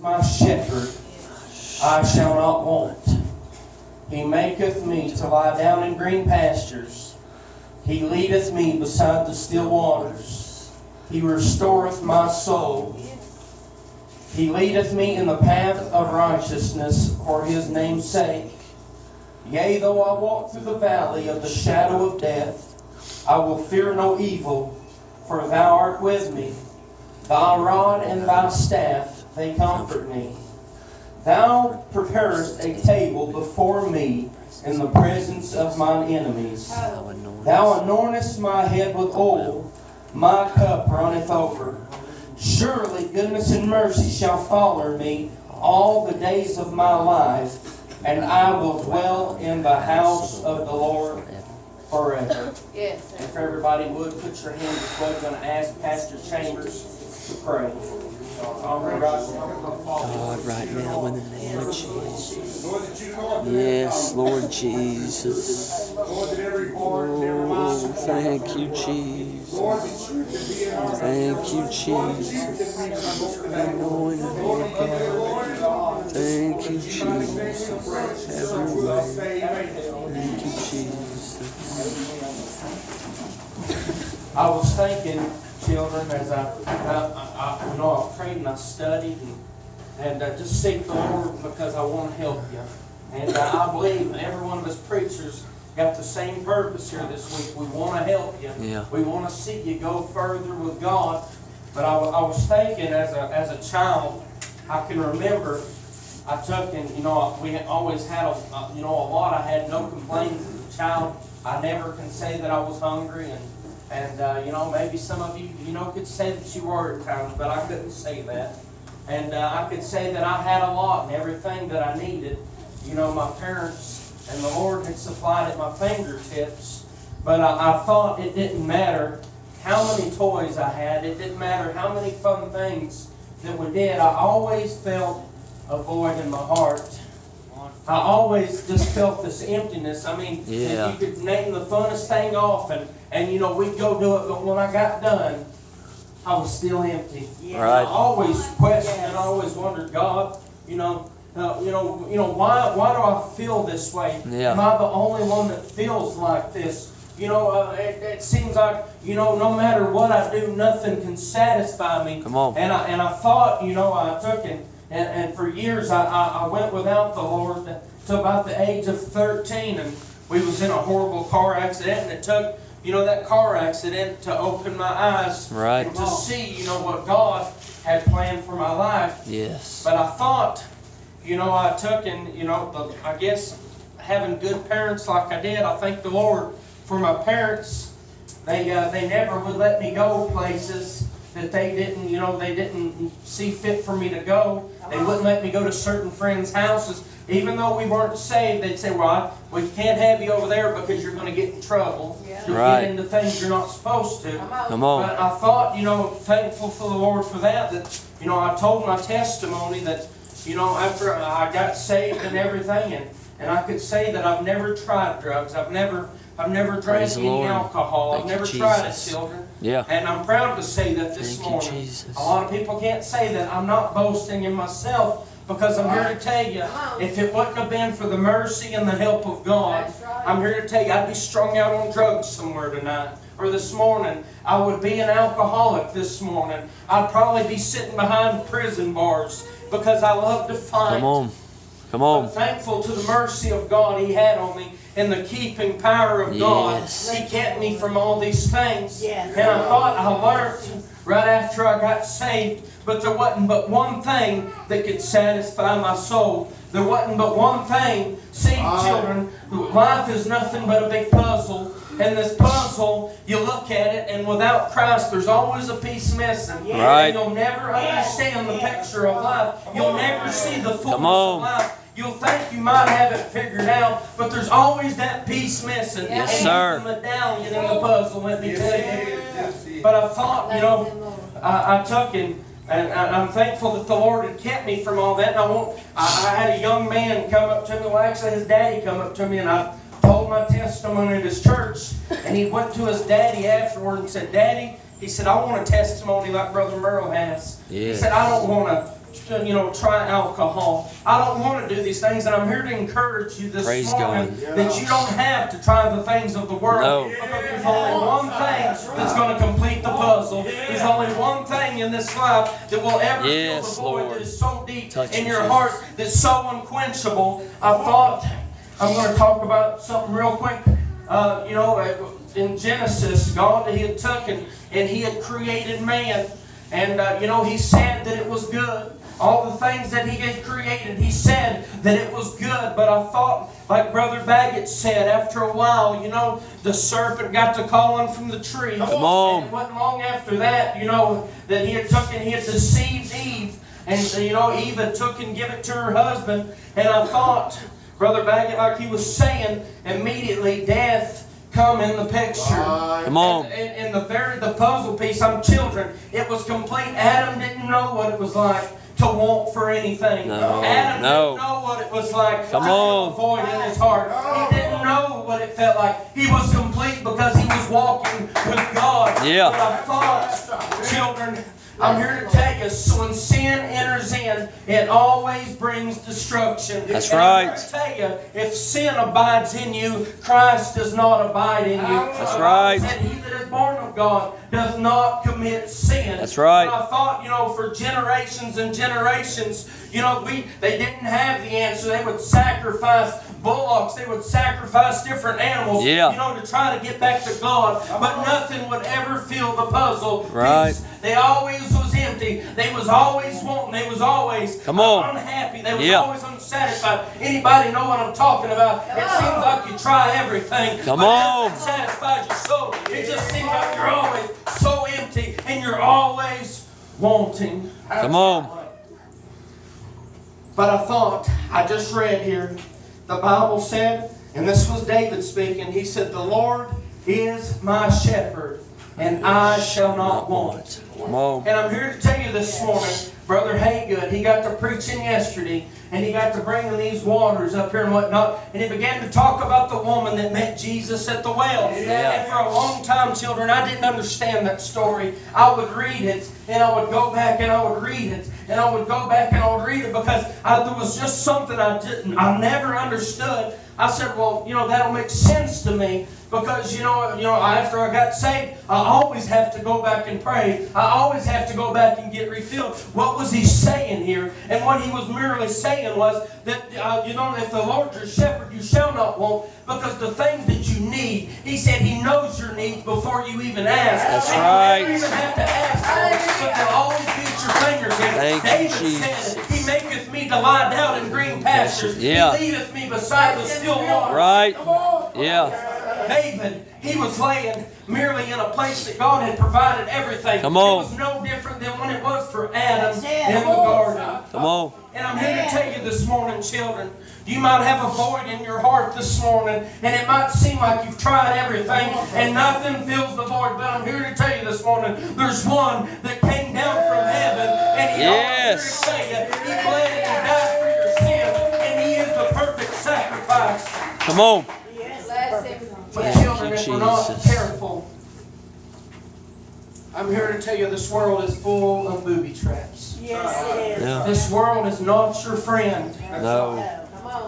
My shepherd, I shall not want. He maketh me to lie down in green pastures. He leadeth me beside the still waters. He restoreth my soul. He leadeth me in the path of righteousness for His name's sake. Yea, though I walk through the valley of the shadow of death, I will fear no evil, for Thou art with me. Thy rod and Thy staff, they comfort me. Thou preparest a table before me in the presence of mine enemies. Thou anointest my head with oil, my cup runneth over. Surely goodness and mercy shall follow me all the days of my life, and I will dwell in the house of the Lord forever. Yes. If everybody would, put your hands as well. I'm going to ask Pastor Chambers to pray. God, right now in the name of Jesus. Yes, Lord Jesus. Oh, thank you, Jesus. Thank you, Jesus. Anointed Lord God. Thank you, Jesus. Have your way. Thank you, Jesus. I was thinking, children, as I prayed and I studied and just seek the Lord because I want to help you. And I believe every one of us preachers got the same purpose here this week. We want to help you. Yeah. We want to see you go further with God. But I was thinking as a child, I can remember I took and we always had a lot. I had no complaints as a child. I never can say that I was hungry and maybe some of you, could say that you were at times, but I couldn't say that. And I could say that I had a lot and everything that I needed. My parents and the Lord had supplied at my fingertips. But I thought it didn't matter how many toys I had. It didn't matter how many fun things that we did. I always felt a void in my heart. I always just felt this emptiness. I mean, yeah. You could name the funnest thing off and we'd go do it, but when I got done, I was still empty. Right. I always questioned and I always wondered, God, why do I feel this way? Yeah. Am I the only one that feels like this? It seems like, no matter what I do, nothing can satisfy me. Come on. And I thought, I took and for years I went without the Lord to about the age of 13, and we was in a horrible car accident, and it took that car accident to open my eyes and to see what God had planned for my life. Yes. But I thought I took and I guess having good parents like I did, I thank the Lord for my parents. They never would let me go places that they didn't see fit for me to go. They wouldn't let me go to certain friends' houses. Even though we weren't saved, they'd say, well, we can't have you over there because you're going to get in trouble. Yeah. You'll Right. get into things you're not supposed to. Come on. But I thought, thankful for the Lord for that I told my testimony that, after I got saved and everything, and I could say that I've never tried drugs. I've never drank Praise the any Lord. alcohol. Thank I've you, never tried it, Jesus. children. Yeah. And I'm proud to say that this Thank you, morning. Jesus. A lot of people can't say that. I'm not boasting in myself because I'm here to tell you, if it wouldn't have been for the mercy and the help of God, That's right. I'm here to tell you I'd be strung out on drugs somewhere tonight or this morning. I would be an alcoholic this morning. I'd probably be sitting behind prison bars because I love to fight. Come on. Come on. I'm thankful to the mercy of God He had on me and the keeping power of God. Yes. He kept me from all these things. Yes. And I thought I learned right after I got saved, but there wasn't but one thing that could satisfy my soul. There wasn't but one thing. See, children, life is nothing but a big puzzle. And this puzzle, you look at it, and without Christ, there's always a piece missing. Right. And you'll never understand the picture of life. You'll never see the fullness Come on. of life. You'll think you might have it figured out, but there's always that piece missing. Yes, and sir. the medallion in the puzzle, let me tell you. But I thought, I took and I'm thankful that the Lord had kept me from all that. And I had a young man come up to me. Well, actually, his daddy come up to me, and I told my testimony at his church. And he went to his daddy afterward and said, Daddy, he said, I want a testimony like Brother Merle has. Yeah. He said, I don't want to try alcohol. I don't want to do these things, and I'm here to encourage you this Praise morning God. that you don't have to try the things of the world. No. Because there's only one thing that's going to complete the puzzle. There's only one thing in this life that will ever fill the void that is so deep in your heart, that's so unquenchable. I thought I'm going to talk about something real quick. In Genesis, God, He had taken and He had created man. And, He said that it was good. All the things that He had created, He said that it was good. But I thought, like Brother Baggett said, after a while, the serpent got to calling from the tree. Come on. And it wasn't long after that, that he had deceived Eve. And, Eve had took and give it to her husband. And I thought, Brother Baggett, like he was saying, immediately death come in the picture. Come on. And the puzzle piece, children, it was complete. Adam didn't know what it was like to want for anything. No. Adam didn't know what it was like to feel a void in his heart. He didn't know what it felt like. He was complete because he was walking with God. Yeah. But I thought, children, I'm here to tell you, when sin enters in, it always brings destruction. That's and right. I'm here to tell you, if sin abides in you, Christ does not abide in you. That's right. And he that is born of God does not commit sin. That's right. And I thought, for generations and generations, they didn't have the answer. They would sacrifice bullocks. They would sacrifice different animals, to try to get back to God. But nothing would ever fill the puzzle. Right. They always was empty. They was always wanting. They was always unhappy. They was always unsatisfied. Anybody know what I'm talking about? It seems like you try everything. Come but on. nothing satisfies your soul. It just seems like you're always so empty and you're always wanting. Come on. But I thought, I just read here, the Bible said, and this was David speaking, he said, "The Lord is my shepherd, and I shall not want." Come on. And I'm here to tell you this morning, Brother Haygood, he got to preaching yesterday, and he got to bringing these waters up here and whatnot, and he began to talk about the woman that met Jesus at the well. And for a long time, children, I didn't understand that story. I would read it, and I would go back and I would read it, and I would go back and I would read it because there was just something I never understood. I said, well, that'll make sense to me because, after I got saved, I always have to go back and pray. I always have to go back and get refilled. What was he saying here? And what he was merely saying was that, if the Lord's your shepherd, you shall not want, because the things that you need, he said he knows your needs before you even ask. That's and right. You don't even have to ask, but they'll always get your fingers in. Thank David you, Jesus. said, he maketh me to lie down in green pastures. Yeah. He leadeth me beside the still waters. Right. Yeah. David, he was laying merely in a place that God had provided everything. Come on. It was no different than when it was for Adam in the garden. Come on. And I'm here to tell you this morning, children, you might have a void in your heart this morning, and it might seem like you've tried everything, and nothing fills the void. But I'm here to tell you this morning, there's one that came down from heaven, and he here to tell you, he bled and he died for your sin, and he is the perfect sacrifice. Come on. But children, if we're not careful, I'm here to tell you this world is full of booby traps. Yes, it is. Yeah. This world is not your friend. No.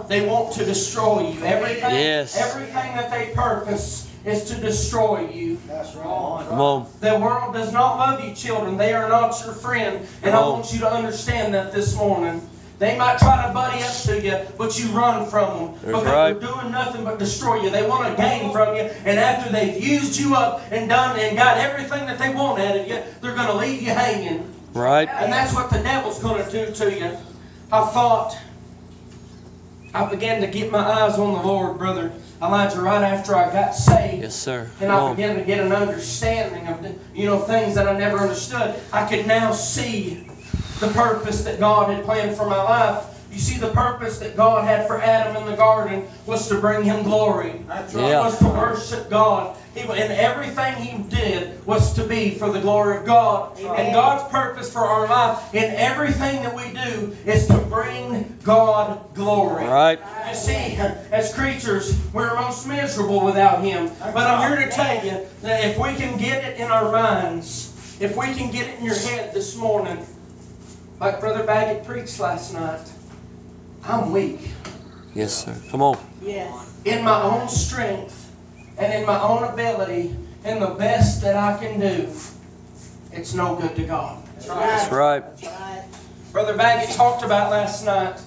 They want to destroy you. Everything that they purpose is to destroy you. That's right. Come on. The world does not love you, children. They are not your friend. And I want you to understand that this morning. They might try to buddy up to you, but you run from them. Because they're doing nothing but destroy you. They want to gain from you. And after they've used you up and done and got everything that they want out of you, they're going to leave you hanging. Right. And that's what the devil's going to do to you. I began to get my eyes on the Lord, Brother Elijah, right after I got saved. Yes, sir. And I began to get an understanding of things that I never understood. I could now see the purpose that God had planned for my life. You see, the purpose that God had for Adam in the garden was to bring him glory. That's right. It was to worship God. And everything he did was to be for the glory of God. Amen. And God's purpose for our life in everything that we do is to bring God glory. Right. You see, as creatures, we're most miserable without him. But I'm here to tell you that if we can get it in our minds, if we can get it in your head this morning, Like Brother Baggett preached last night, I'm weak. Yes, sir. Come on. Yes. In my own strength and in my own ability and the best that I can do, it's no good to God. That's right. That's right. Brother Baggett talked about last night.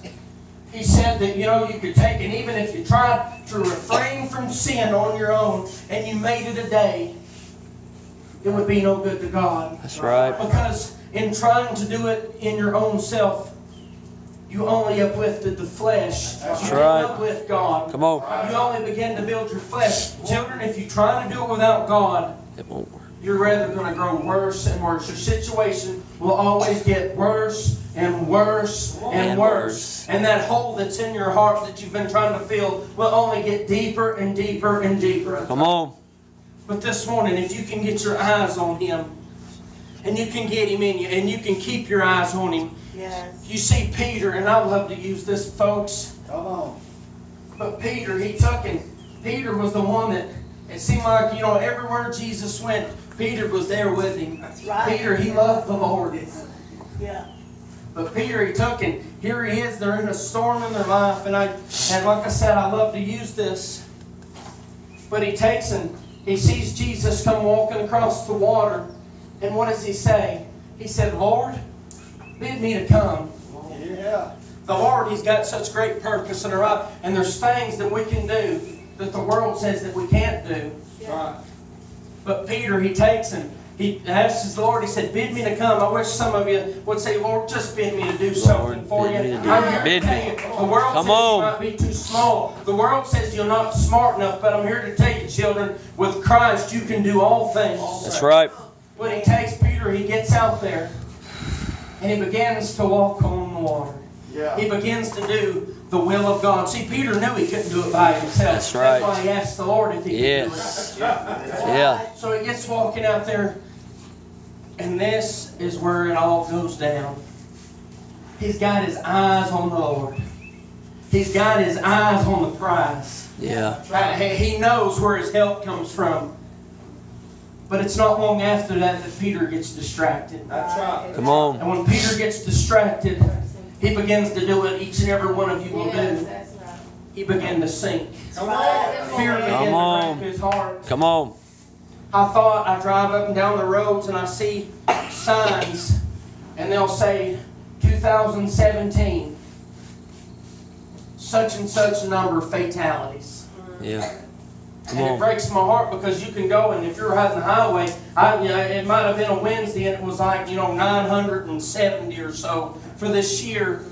He said that, you could take it, even if you tried to refrain from sin on your own and you made it a day, it would be no good to God. That's right. Because in trying to do it in your own self, you only uplifted the flesh. That's You didn't right. uplift God. Come on. You only begin to build your flesh. Children, if you try to do it without God, It won't work. you're rather going to grow worse and worse. Your situation will always get worse and worse and And worse. worse. And that hole that's in your heart that you've been trying to fill will only get deeper and deeper and deeper. Come on. But this morning, if you can get your eyes on Him, and you can get Him in you, and you can keep your eyes on Him. Yes. You see Peter, and I love to use this, folks. Come on. But Peter, Peter was the one that, it seemed like, everywhere Jesus went, Peter was there with Him. That's right. Peter, he loved the Lord. Yeah. But Peter, he took, and here he is, they're in a storm in their life, and like I said, I love to use this. But he takes and he sees Jesus come walking across the water, and what does he say? He said, Lord, bid me to come. Yeah. The Lord, He's got such great purpose in our life, and there's things that we can do that the world says that we can't do. Right. But Peter, he takes and he asks the Lord, he said, bid me to come. I wish some of you would say, Lord, just bid me to do something for you. bid me to do- I'm here bid to tell me. you, the world Come says on. you might be too small. The world says you're not smart enough, but I'm here to tell you, children, with Christ you can do all things. That's right. When he takes Peter, he gets out there and he begins to walk on the water. Yeah. He begins to do the will of God. See, Peter knew he couldn't do it by himself. That's right. That's why he asked the Lord if he could Yes. do it. Yeah. So he gets walking out there, and this is where it all goes down. He's got his eyes on the Lord. He's got his eyes on the prize. Yeah. Right? He knows where his help comes from. But it's not long after that that Peter gets distracted. That's right. Come on. And when Peter gets distracted, he begins to do what each and every one of you will Yes, do. that's right. He began to sink. Come on. Fear began Come to on. grip his heart. Come on. I drive up and down the roads and I see signs and they'll say 2017, such and such number of fatalities. Yeah. Come And it on. breaks my heart because you can go and if you're riding the highway, it might have been a Wednesday and it was like, 970 or so for this year.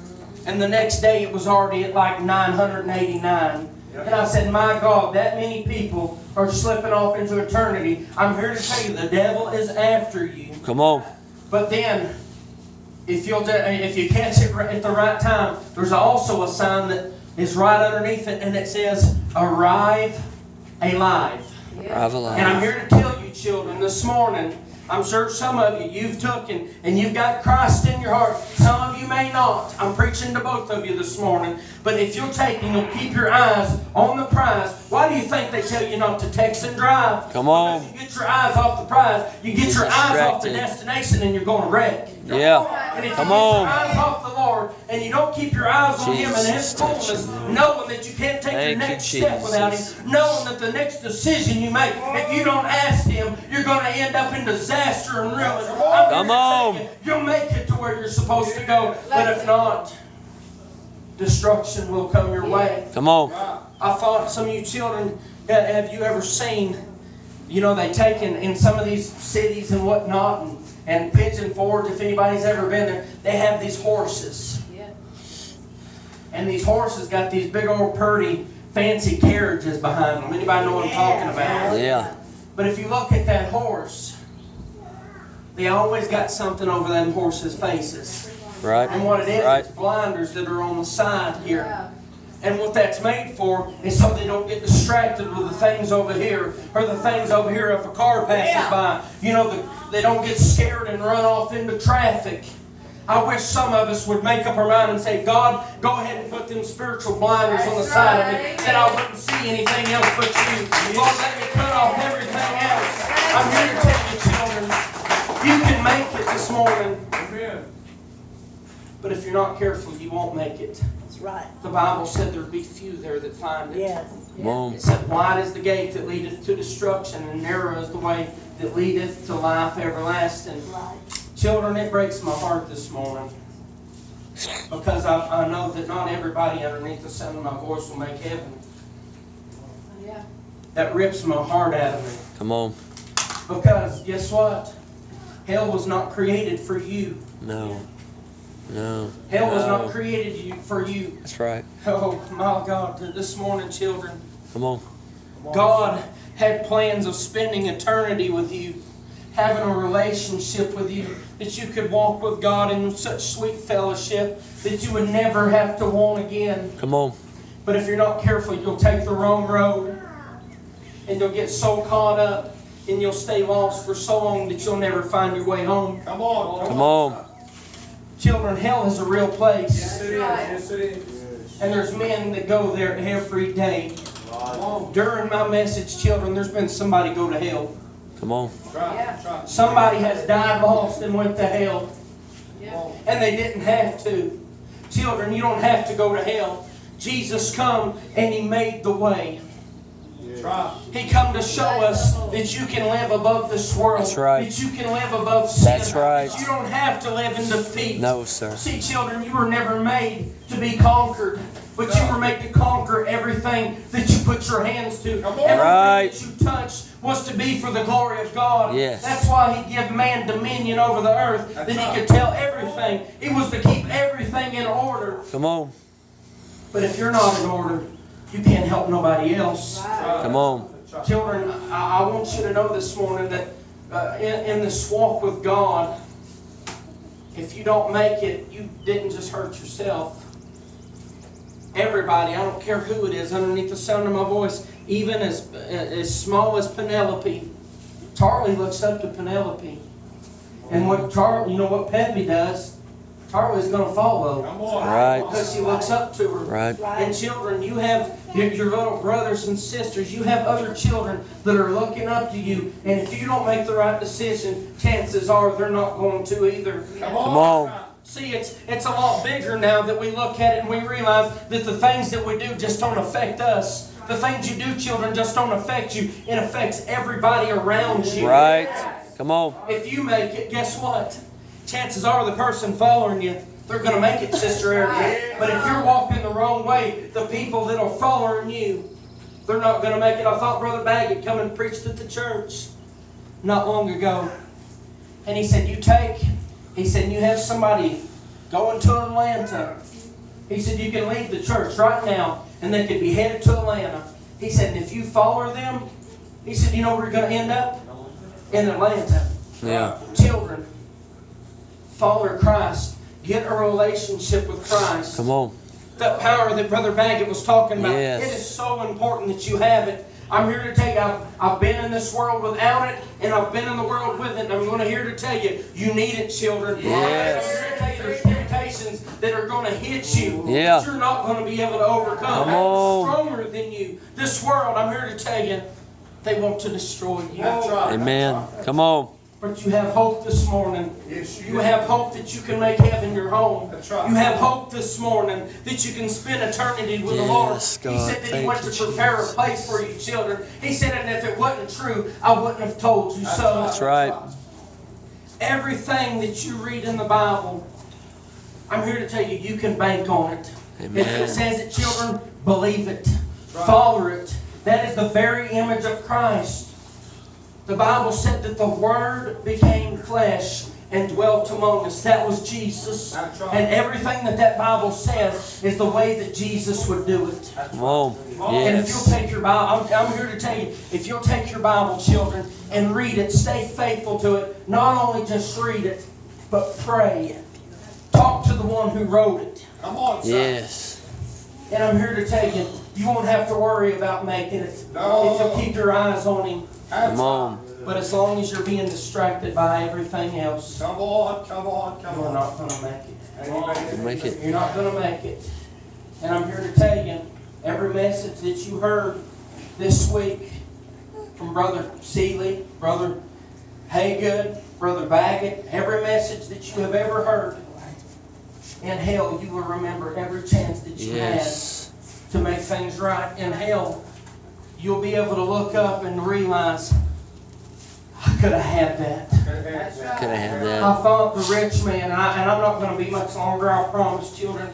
And the next day it was already at like 989. And I said, my God, that many people are slipping off into eternity. I'm here to tell you, the devil is after you. Come on. But then, if you catch it at the right time, there's also a sign that is right underneath it, and it says, "Arrive alive." Arrive alive. And I'm here to tell you, children, this morning, I'm sure some of you, you've taken and you've got Christ in your heart. Some of you may not. I'm preaching to both of you this morning. But if you'll take and you'll keep your eyes on the prize, why do you think they tell you not to text and drive? Come on. Because you get your eyes off the prize, you get your eyes off the distracted. destination, and you're going to wreck. Yeah. And if Come you get on. your eyes off the Lord and you don't keep your eyes on Him and His Jesus, touch fullness, Him. knowing that you can't take your Thank you, next step without Jesus. Him, knowing that the next decision you make, if you don't ask Him, you're going to end up in disaster and ruin. I'm here Come to tell on. you, you'll make it to where you're supposed to go, but if not, destruction will come your way. Come on. I thought some of you children, have you ever seen, they take in some of these cities and whatnot, and Pigeon Forge, if anybody's ever been there, they have these horses. Yeah. And these horses got these big old purty, fancy carriages behind them. Anybody know what I'm talking about? Yeah. But if you look at that horse, they always got something over them horses' faces. Right. And what it is, Right. it's blinders that are on the side here. Yeah. And what that's made for is so they don't get distracted with the things over here or the things over here if a car passes by. They don't get scared and run off into traffic. I wish some of us would make up our mind and say, God, go ahead and put them spiritual blinders on the That's side of me right. that I wouldn't see anything else but you. Lord, let me cut off everything else. I'm here to tell you, children, you can make it this morning. Amen. But if you're not careful, you won't make it. That's right. The Bible said there'd be few there that find it. Yes. Come on. It said, wide is the gate that leadeth to destruction, and narrow is the way that leadeth to life everlasting. Right. Children, it breaks my heart this morning. Because I know that not everybody underneath the sound of my voice will make heaven. Yeah. That rips my heart out of me. Come on. Because guess what? Hell was not created for you. No. No. Hell was No. not created for you. That's right. Oh my God, this morning, children, Come on. God had plans of spending eternity with you, having a relationship with you, that you could walk with God in such sweet fellowship that you would never have to want again. Come on. But if you're not careful, you'll take the wrong road, and you'll get so caught up, and you'll stay lost for so long that you'll never find your way home. Come on. Come on. Children, hell is a real place. Yes, it is. Yes, it is. And there's men that go there every day. During my message, children, there's been somebody go to hell. Come on. Try. Somebody has died lost and went to hell. Yeah. And they didn't have to. Children, you don't have to go to hell. Jesus come and He made the way. Try. He come to show us that you can live above this world. That's right. That you can live above sin. That's right. That you don't have to live in defeat. No, sir. See, children, you were never made to be conquered, but you were made to conquer everything that you put your hands to. Come on. Everything Right. that you touch was to be for the glory of God. Yes. That's why He gave man dominion over the earth, that He could tell everything. It was to keep everything in order. Come on. But if you're not in order, you can't help nobody else. Come on. Children, I want you to know this morning that in this walk with God, if you don't make it, you didn't just hurt yourself. Everybody, I don't care who it is, underneath the sound of my voice, even as small as Penelope. Charlie looks up to Penelope. And what Charlie, you know what Peppy does? Charlie's going to follow. Come on. Right. Because he looks up to her. Right. And children, you have your little brothers and sisters. You have other children that are looking up to you. And if you don't make the right decision, chances are they're not going to either. Come on. Come on. See, it's a lot bigger now that we look at it and we realize that the things that we do just don't affect us. The things you do, children, just don't affect you. It affects everybody around you. Right. Come on. If you make it, guess what? Chances are the person following you, they're going to make it, Sister Erica. But if you're walking the wrong way, the people that are following you, they're not going to make it. I thought Brother Baggett come and preached at the church not long ago. And he said, you have somebody going to Atlanta. He said, you can leave the church right now and they could be headed to Atlanta. He said, and if you follow them, he said, you know where you're going to end up? In Atlanta. Yeah. Children, follow Christ. Get a relationship with Christ. Come on. That power that Brother Baggett was talking about. Yes. It is so important that you have it. I'm here to tell you, I've been in this world without it, and I've been in the world with it, and I'm going to here to tell you, you need it, children. Yes. I'm here to tell you, there's temptations that are going to hit you Yeah. that you're not going to be able to overcome. Come on. Stronger than you. This world, I'm here to tell you, they want to destroy you. That's right. Amen. Come on. But you have hope this morning. Yes, You have hope that you can make heaven your home. That's right. You have hope this morning that you can spend eternity with the Lord. Yes, He God. said that He Thank went you, to prepare a place for you children. He said, and if it wasn't true, I wouldn't have told you so. That's right. Everything that you read in the Bible, I'm here to tell you, you can bank on it. Amen. If it says it, children, believe it. Follow it. That is the very image of Christ. The Bible said that the Word became flesh and dwelt among us. That was Jesus. That's right. And everything that Bible says is the way that Jesus would do it. Come on. And if you'll Yes. take your Bible, I'm here to tell you, if you'll take your Bible, children, and read it, stay faithful to it. Not only just read it, but pray. Talk to the one who wrote it. Come on, son. Yes. And I'm here to tell you, you won't have to worry about making it No. if you'll keep your eyes on Him. Come on. But as long as you're being distracted by everything else, Come on, come on, come you're on. not going to make it. You make it. You're not going to make it. And I'm here to tell you, every message that you heard this week from Brother Seeley, Brother Haygood, Brother Baggett, every message that you have ever heard, In hell, you will remember every chance that you Yes. had to make things right. In hell, you'll be able to look up and realize, I could have had that. Could have had I that. thought the rich man, and I'm not going to be much longer, I promise, children.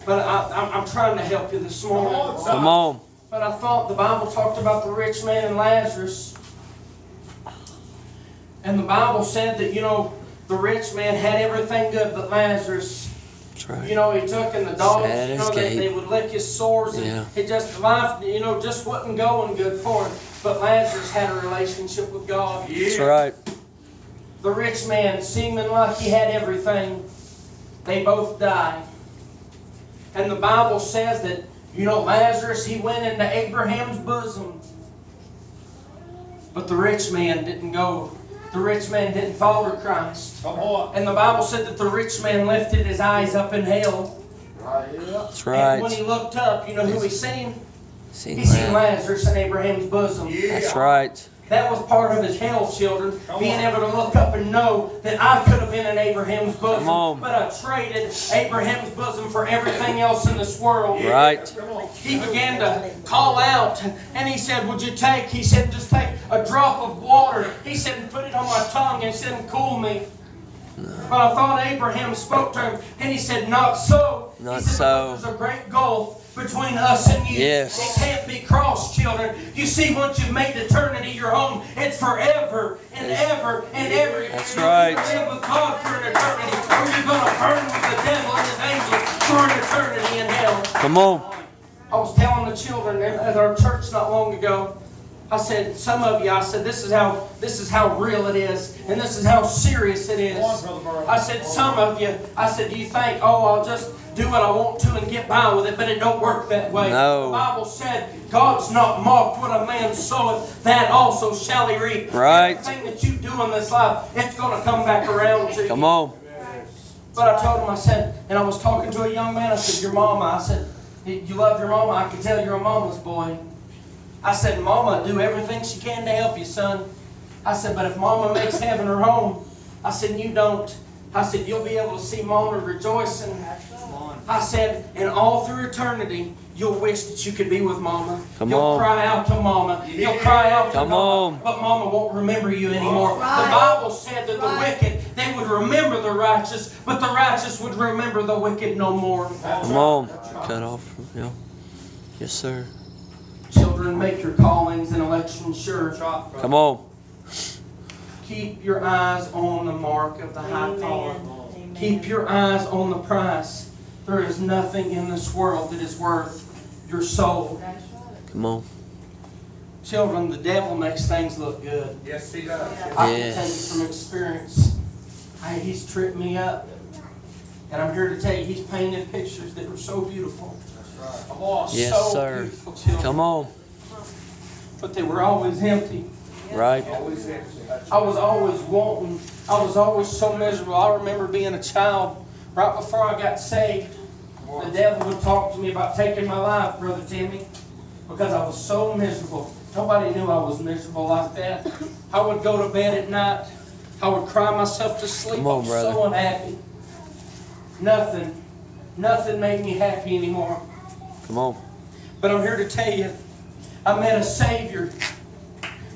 But I'm trying to help you this morning. Come on. But I thought the Bible talked about the rich man and Lazarus. And the Bible said that, the rich man had everything good, but Lazarus, That's right. he took and the dogs, Sad escape. they would lick his sores. And Yeah. it just, life, just wasn't going good for him. But Lazarus had a relationship with God. That's right. The rich man, seeming like he had everything, they both died. And the Bible says that, Lazarus, he went into Abraham's bosom. But the rich man didn't go. The rich man didn't follow Christ. Come on. And the Bible said that the rich man lifted his eyes up in hell. That's And when right. he looked up, you know who he seen? Seen He seen that. Lazarus in Abraham's bosom. That's right. That was part of his hell, children. Being able to look up and know that I could have been in Abraham's bosom. Come on. But I traded Abraham's bosom for everything else in this world. Right. He began to call out and he said, would you take, he said, just take a drop of water. He said, and put it on my tongue and said, and cool me. But I thought Abraham spoke to him and he said, not so. Not He said, so. "Because there's a great gulf between us and you. Yes. It can't be crossed, children. You see, once you've made eternity your home, it's forever and ever and ever. That's You're right. going to live with God for an eternity, or you're going to burn with the devil and his angels for an eternity in hell. Come on. I was telling the children at our church not long ago, I said, some of you, I said, this is how real it is, and this is how serious it is. I said, some of you, I said, do you think, I'll just do what I want to and get by with it, but it don't work that way. No. The Bible said, God's not mocked. What a man soweth, that also shall he reap. Right. Everything that you do in this life, it's going to come back around to you. Come on. But I told him, I said, and I was talking to a young man, I said, your mama, I said, you love your mama, I can tell you're a mama's boy. I said, Mama, do everything she can to help you, son. I said, but if Mama makes heaven her home, I said, and you don't, I said, you'll be able to see Mama rejoicing. I said, and all through eternity, you'll wish that you could be with Mama. Come You'll on. cry out to Mama. You'll cry out to Come Mama. on. But Mama won't remember you anymore. Right. The Bible said that the wicked, they would remember the righteous, but the righteous would remember the wicked no more. Come on. Cut off. Yeah. Yes, sir. Children, make your callings and elections sure. Come on. Keep your eyes on the mark of the high calling. Amen. Keep your eyes on the price. There is nothing in this world that is worth your soul. Come on. Children, the devil makes things look good. Yes, he does. I can Yes. tell you from experience. He's tripped me up. And I'm here to tell you, he's painted pictures that were so beautiful. Come on. Yes, So sir. beautiful, children. Come on. But they were always empty. Right. Always empty. I was always wanting. I was always so miserable. I remember being a child right before I got saved. The devil would talk to me about taking my life, Brother Timmy, because I was so miserable. Nobody knew I was miserable like that. I would go to bed at night. I would cry myself to sleep. Come on, I was brother. so unhappy. Nothing made me happy anymore. Come on. But I'm here to tell you, I met a Savior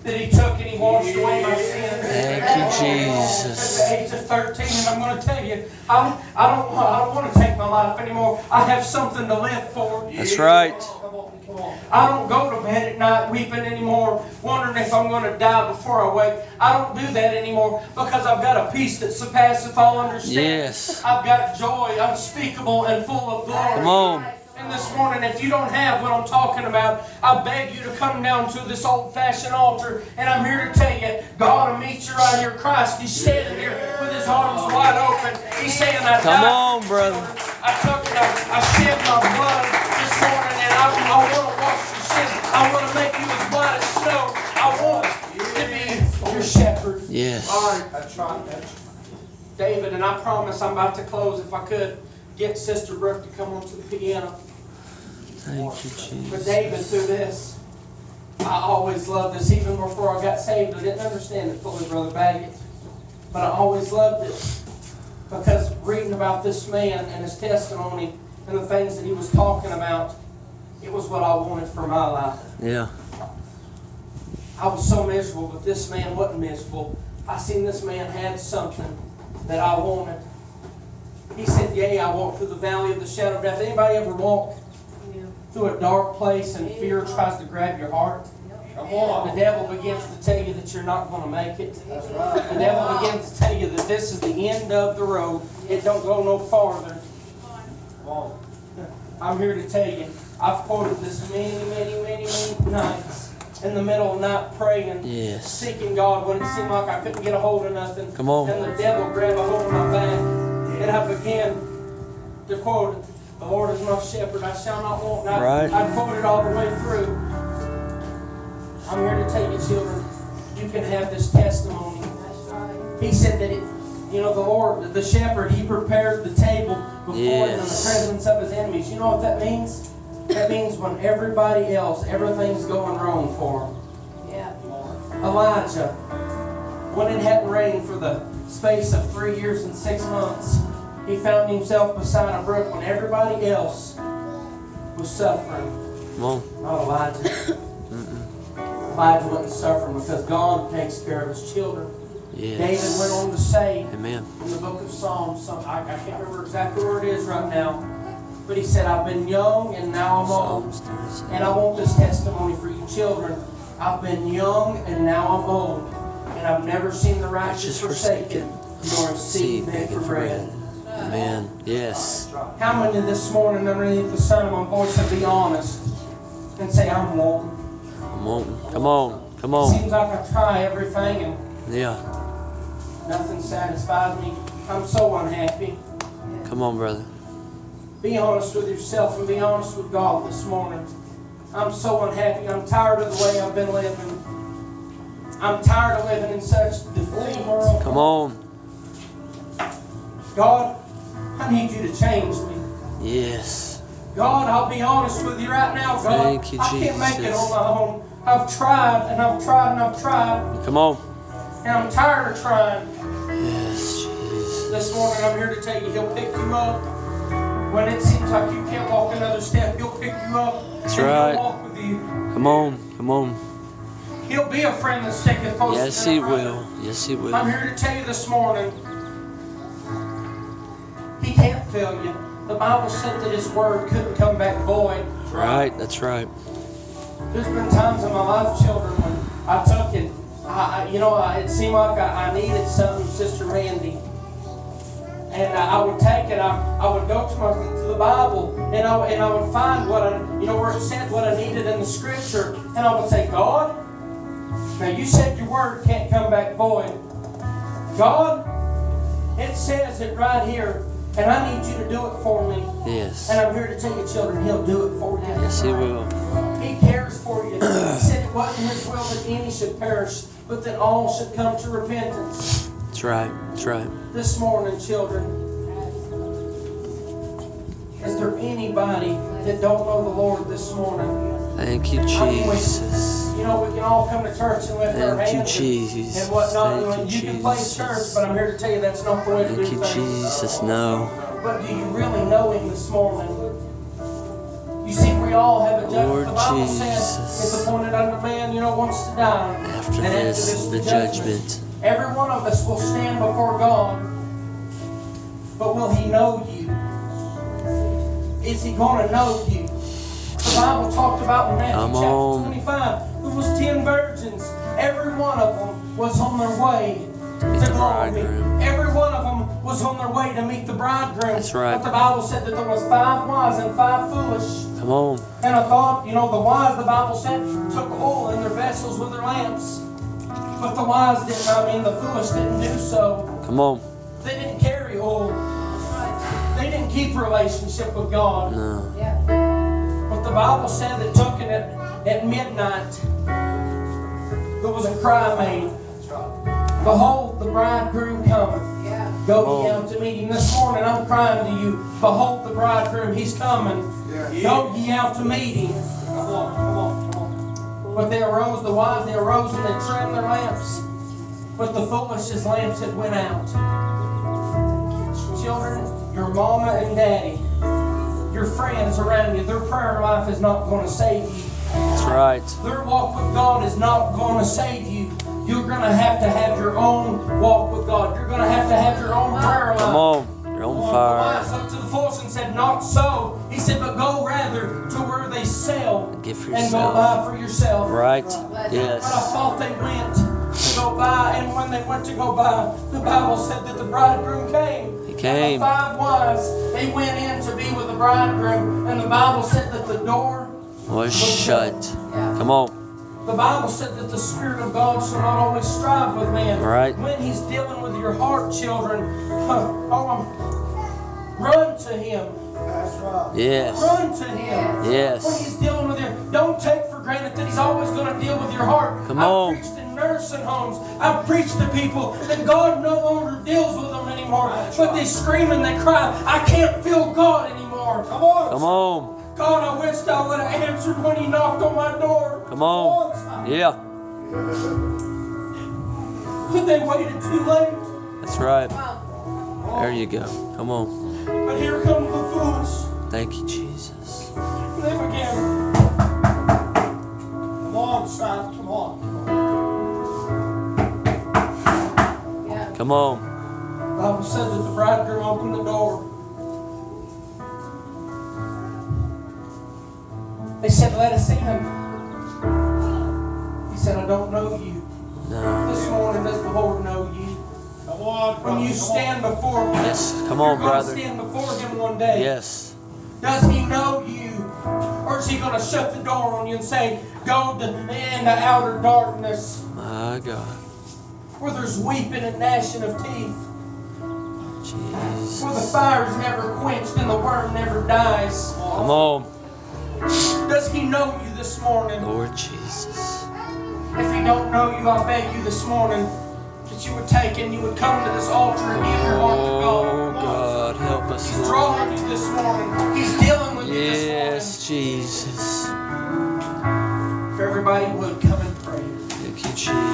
that He took and He washed away my sins. Thank you, Jesus. At the age of 13, and I'm going to tell you, I don't want to take my life anymore. I have something to live for. That's right. Come on, come on. I don't go to bed at night weeping anymore, wondering if I'm going to die before I wake. I don't do that anymore because I've got a peace that surpasseth all understanding. Yes. I've got joy unspeakable and full of glory. Come on. And this morning, if you don't have what I'm talking about, I beg you to come down to this old-fashioned altar, and I'm here to tell you, God will meet you right here. Christ, He's standing here with His arms wide open. He's saying, I Come died. on, brother. I took it, I shed my blood this morning, and I want to wash your sins. I want to make you as white as snow. I want to be your shepherd. Yes. All right, That's right. That's right. David, and I promise I'm about to close. If I could get Sister Brooke to come onto the piano. Thank you, But Jesus. David, through this, I always loved this. Even before I got saved, I didn't understand it fully, Brother Baggett. But I always loved it. Because reading about this man and his testimony and the things that he was talking about, it was what I wanted for my life. Yeah. I was so miserable, but this man wasn't miserable. I seen this man had something that I wanted. He said, yea, I walk through the valley of the shadow of death. Anybody ever walk through a dark place and fear tries to grab your heart? Come on. The devil begins to tell you that you're not going to make it. The devil begins to tell you that this is the end of the road. It don't go no farther. Come on. I'm here to tell you, I've quoted this many nights. In the middle of the night praying, Yes. seeking God when it seemed like I couldn't get a hold of nothing. Come on. And the devil grabbed a hold of my back. And I began to quote, the Lord is my shepherd, I shall not want. And Right. I quoted all the way through. I'm here to tell you, children, you can have this testimony. He said that the Lord, the shepherd, He prepared the table before him in the Yes. presence of His enemies. You know what that means? That means when everybody else, everything's going wrong for him. Yeah. Elijah, when it hadn't rained for the space of 3 years and 6 months, he found himself beside a brook when everybody else was suffering. Come on. Not Elijah. Elijah wasn't suffering because God takes care of His children. Yes. David went on to say Amen. in the book of Psalms, I can't remember exactly where it is right now, but he said, I've been young and now I'm old. Psalms 37. And I want this testimony for you children. I've been young and now I'm old. And I've never seen the righteous forsaken, nor a seed beg for bread. Amen. Yes. How many this morning underneath the sound of my voice would be honest and say, I'm wanting? Come on. Come on. Come It on. seems like I try everything and Yeah. nothing satisfies me. I'm so unhappy. Come on, brother. Be honest with yourself and be honest with God this morning. I'm so unhappy. I'm tired of the way I've been living. I'm tired of living in such defeat. Come on. God, I need you to change me. Yes. God, I'll be honest with you right now, God. Thank you, I can't make it Jesus. on my own. I've tried and I've tried and I've tried. Come on. And I'm tired of trying. Yes, Jesus. This morning I'm here to tell you, He'll pick you up. When it seems like you can't walk another step, He'll pick you up. That's and right. He'll walk with you. Come on. Come on. He'll be a friend that sticketh closer Yes, than He a brother. will. Yes, He will. I'm here to tell you this morning, He can't fail you. The Bible said that His word couldn't come back void. Right. That's right. There's been times in my life, children, when I took it. It seemed like I needed something, Sister Randy. And I would take it. I would go to the Bible, and I would find where it said what I needed in the Scripture, and I would say, God, now you said your word can't come back void. God, it says it right here, and I need you to do it for me. Yes. And I'm here to tell you, children, He'll do it for you. Yes, He will. He cares for you. He said it wasn't His will that any should perish, but that all should come to repentance. That's right. That's right. This morning, children, is there anybody that don't know the Lord this morning? Thank you, Jesus. We can all come to church and lift our Thank you, hands Jesus. and whatnot. Thank you, You can play Jesus. church, but I'm here to tell you that's not the way to do Thank you, things. Jesus. No. But do you really know Him this morning? You see, we all have a judgment. Lord The Bible Jesus. says it's appointed unto man, once to die. After And this, the judgment. Every one of us will stand before God. But will He know you? Is He going to know you? The Bible talked about in Matthew Come chapter on. 25. There was 10 virgins. Every one of them was on their way Meet to the glory. bridegroom. Every one of them was on their way to meet the bridegroom. That's right. But the Bible said that there was 5 wise and 5 foolish. Come on. And I thought, the wise, the Bible said, took oil in their vessels with their lamps. But the wise didn't, the foolish didn't do so. Come on. They didn't carry oil. They didn't keep a relationship with God. No. Yeah. But the Bible said that took it at midnight, there was a cry made. Behold, the bridegroom cometh. Yeah. Go ye out to meet Him. This morning I'm crying to you. Behold the bridegroom, He's coming. Go ye out to meet Him. Come on, come on, come on. But they arose, the wise, they arose and they trimmed their lamps. But the foolish, his lamps had went out. children, your mama and daddy, your friends around you, their prayer life is not going to save you. That's right. Their walk with God is not going to save you. You're going to have your own walk with God. You're going to have your own prayer life. Come on. You're on fire. Elias up to the fullest and said, not so. He said, but go rather to where they sell Get for and go yourself. buy for yourself. Right. But I Yes. thought they went to go buy, and when they went to go buy, the Bible said that the bridegroom came. He came. And the 5 wives, they went in to be with the bridegroom, and the Bible said that the door Was shut. Come on. The Bible said that the Spirit of God shall not always strive with man. Right. When He's dealing with your heart, children, run to Him. That's right. Yes. Run to Him. When Yes. He's dealing with you, don't take for granted that He's always going to deal with your heart. Come on. I've preached in nursing homes. I've preached to people that God no longer deals with them anymore. But they scream and they cry, I can't feel God anymore. Come on. Come on. God, I wished I would have answered when He knocked on my door. Come on. Yeah. But they waited too late. That's right. There you go. Come on. But here come the foolish. Thank you, Jesus. They began. Come on, son. Come on. Come on. The Bible said that the bridegroom opened the door. They said, let us in. He said, I don't know you. No. This morning, does the Lord know you? Come on. When you stand before Him, Yes. Come you're on, going to brother. stand before Him one day. Yes. Does He know you? Or is He going to shut the door on you and say, go in the outer darkness My God. where there's weeping and gnashing of teeth, where the Jesus. fire's never quenched and the worm never dies? Come on. Does He know you this morning? Lord Jesus. If He don't know you, I beg you this morning that you would take and you would come to this altar and give your heart to Oh, God. God. Help us, He's Lord. drawing you this morning. He's dealing with you this morning. Yes, Jesus.